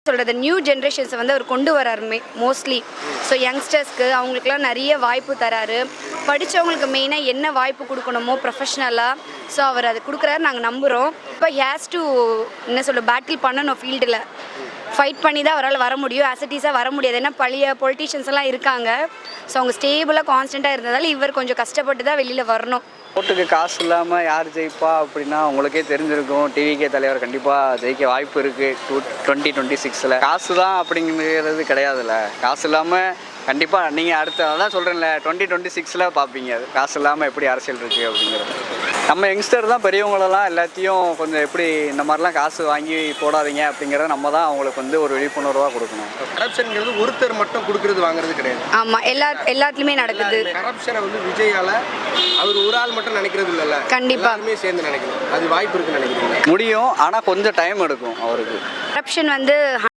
சொல்கிறது நியூ ஜென்ரேஷன்ஸை வந்து அவர் கொண்டு வராருமே மோஸ்ட்லி. ஸோ யங்ஸ்டர்ஸ்க்கு அவங்களுக்குலாம் நிறைய வாய்ப்பு தராரு. படித்தவங்களுக்கு மெயினாக என்ன வாய்ப்பு கொடுக்கணுமோ ப்ரொஃபஷ்னலாக, ஸோ அவர் அதை கொடுக்குறாரு, நாங்கள் நம்புகிறோம். இப்போ ஹேஸ் டு என்ன சொல்ல பேட்டில் பண்ணணும், ஃபீல்டில் ஃபைட் பண்ணி தான் அவரால் வர முடியும். அசட்டிஸாக வர முடியாது, ஏன்னா பழைய பொலிட்டீஷியன்ஸ் எல்லாம் இருக்காங்க. ஸோ அவங்க ஸ்டேபிளாக கான்ஸ்டண்ட்டாக இருந்ததால் இவர் கொஞ்சம் கஷ்டப்பட்டு தான் வெளியில் வரணும். ஓட்டுக்கு காசு இல்லாமல் யார் ஜெயிப்பா அப்படின்னா உங்களுக்கே தெரிஞ்சிருக்கும். டிவிகே தலைவர் கண்டிப்பாக ஜெயிக்க வாய்ப்பு இருக்குது 2026. காசு தான் அப்படிங்கிறது கிடையாதுல்ல. காசு இல்லாமல் கண்டிப்பாக நீங்கள் அடுத்த அதான் சொல்கிறேன்ல 2026 பார்ப்பீங்க. அது காசு இல்லாமல் எப்படி அரசியல் இருக்குது அப்படிங்கிறது. நம்ம யங்ஸ்டர் தான் பெரியவங்களெல்லாம் எல்லாத்தையும் கொஞ்சம் எப்படி இந்த மாதிரிலாம் காசு வாங்கி போடாதீங்க அப்படிங்கிறத நம்ம தான் அவங்களுக்கு வந்து ஒரு விழிப்புணர்வாக கொடுக்கணும். கரப்ஷன்ங்கிறது ஒருத்தர் மட்டும் கொடுக்கறது வாங்குறது கிடையாது. ஆமாம், எல்லாத்துலேயுமே நடக்குது. கரப்ஷனை வந்து விஜயால அவர் ஒரு ஆள் மட்டும் நினைக்கிறது இல்லைல்ல, கண்டிப்பாக சேர்ந்து நினைக்கணும். அது வாய்ப்பு இருக்குன்னு நினைக்கிறீங்க? முடியும், ஆனால் கொஞ்சம் டைம் எடுக்கும் அவருக்கு. கரப்ஷன் வந்து